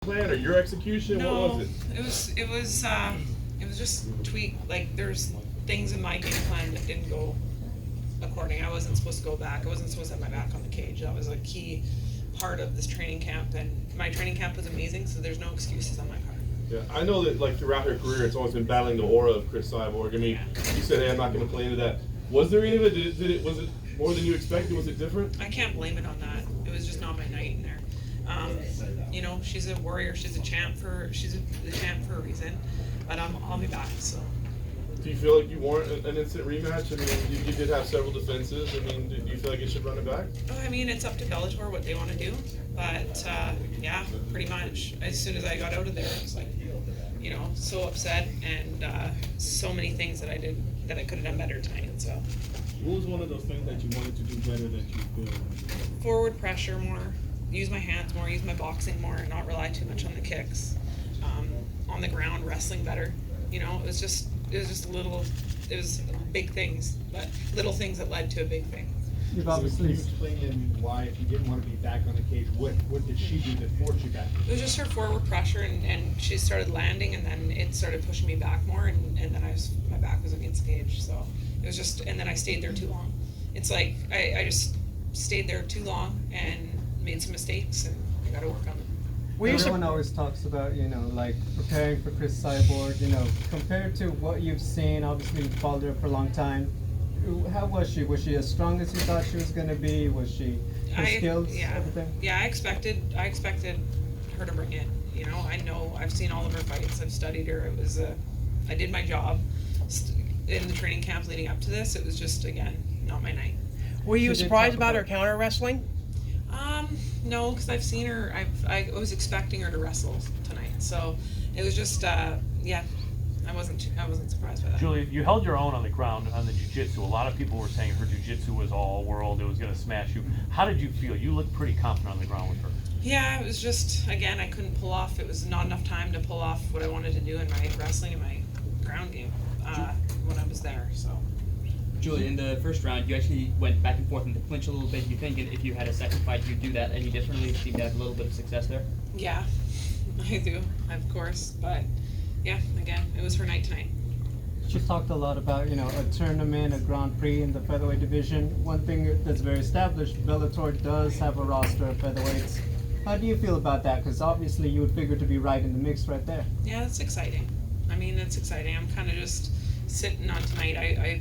plan or your execution? No, What was it? it was just tweak. Like there's things in my game plan that didn't go according. I wasn't supposed to go back. I wasn't supposed to have my back on the cage. That was a key part of this training camp, and my training camp was amazing. So there's no excuses on my part. Yeah, I know that like throughout her career, it's always been battling the aura of Chris Cyborg. I mean, you said, "Hey, I'm not going to play into that." Was there any of it? Was it more than you expected? Was it different? I can't blame it on that. It was just not my night in there. You know, she's a warrior. She's a champ for a reason. But I'll be back. So. Do you feel like you warrant an instant rematch? I mean, you did have several defenses. I mean, do you feel like you should run it back? I mean, it's up to Bellator what they want to do. But yeah, pretty much. As soon as I got out of there, I was like, you know, so upset and so many things that I did that I could have done better tonight. So. What was one of those things that you wanted to do better that you feel? Forward pressure more, use my hands more, use my boxing more, and not rely too much on the kicks. On the ground, wrestling better. You know, it was just big things, but little things that led to a big thing. You've obviously Can you explain why, if you didn't want to be back on the cage, what did she do that forced you back? It was just her forward pressure, and she started landing, and then it started pushing me back more, and then my back was against the cage, so it was just, and then I stayed there too long. It's like I just stayed there too long and made some mistakes, and I got to work on them. Everyone always talks about, you know, like preparing for Chris Cyborg, you know, compared to what you've seen, obviously you've followed her for a long time. How was she? Was she as strong as you thought she was going to be? Was she, her skills, everything? Yeah, I expected her to bring it. You know, I've seen all of her fights. I've studied her. It was, I did my job in the training camp leading up to this. It was just, again, not my night. Were you surprised about her counter wrestling? No, because I've seen her. I was expecting her to wrestle tonight, so it was just, yeah. I wasn't surprised by that. Julia, you held your own on the ground on the jiu-jitsu. A lot of people were saying her jiu-jitsu was all world. It was going to smash you. How did you feel? You looked pretty confident on the ground with her. Yeah, it was just, again, I couldn't pull off. It was not enough time to pull off what I wanted to do in my wrestling and my ground game when I was there. So. Julia, in the first round, you actually went back and forth in the clinch a little bit. You think if you had a second fight, you'd do that any differently? You seem to have a little bit of success there. Yeah, I do, of course. But yeah, again, it was her night tonight. She's talked a lot about, you know, a tournament, a Grand Prix in the featherweight division. One thing that's very established, Bellator does have a roster of featherweights. How do you feel about that? Because obviously you would figure to be right in the mix right there. Yeah, it's exciting. I mean, it's exciting. I'm kind of just sitting on tonight. I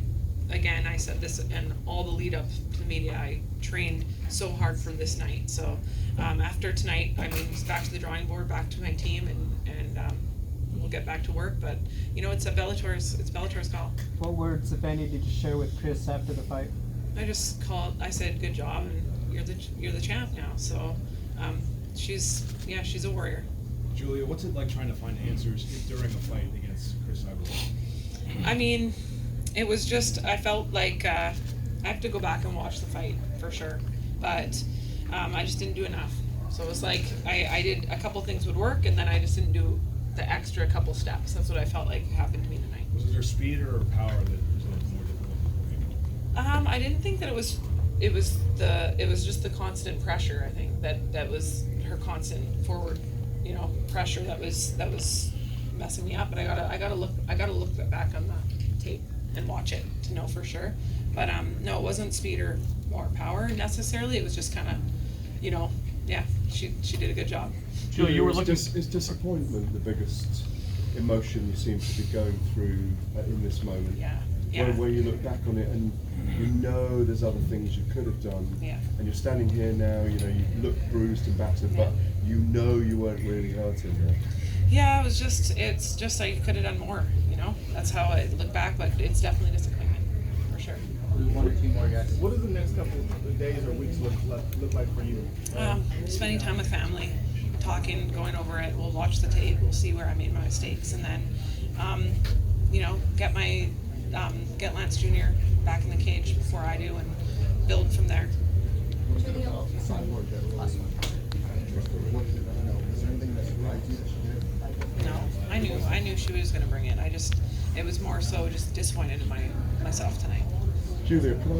said this in all the lead up to the media. I trained so hard for this night. So after tonight, I mean, it's back to the drawing board, back to my team, and we'll get back to work. But you know, it's Bellator's call. What words, if any, did you share with Chris after the fight? I said, good job, and you're the champ now. So she's a warrior. Julia, what's it like trying to find answers during a fight against Chris Cyborg? I mean, it was just, I felt like I have to go back and watch the fight for sure, but I just didn't do enough. So it was like I did a couple things would work, and then I just didn't do the extra couple steps. That's what I felt like happened to me tonight. Was it her speed or her power that resulted more difficult? I didn't think that it was just the constant pressure. I think that was her constant forward, you know, pressure that was messing me up. But I gotta look back on the tape and watch it to know for sure. But no, it wasn't speed or more power necessarily. It was just kind of, you know, yeah, she did a good job. Julia, you were looking. Is disappointment the biggest emotion you seem to be going through in this moment? Yeah. Where you look back on it and you know there's other things you could have done. Yeah. And you're standing here now, you know, you look bruised and battered, but you know you weren't really hurting there. Yeah, it's just I could have done more, you know? That's how I look back, but it's definitely disappointment, for sure. One or two more guys. What does the next couple of days or weeks look like for you? Spending time with family, talking, going over it. We'll watch the tape. We'll see where I made my mistakes, and then, you know, get Lance Jr. back in the cage before I do, and build from there. No, I knew she was going to bring it. It was more so just disappointed in myself tonight. Julia, can I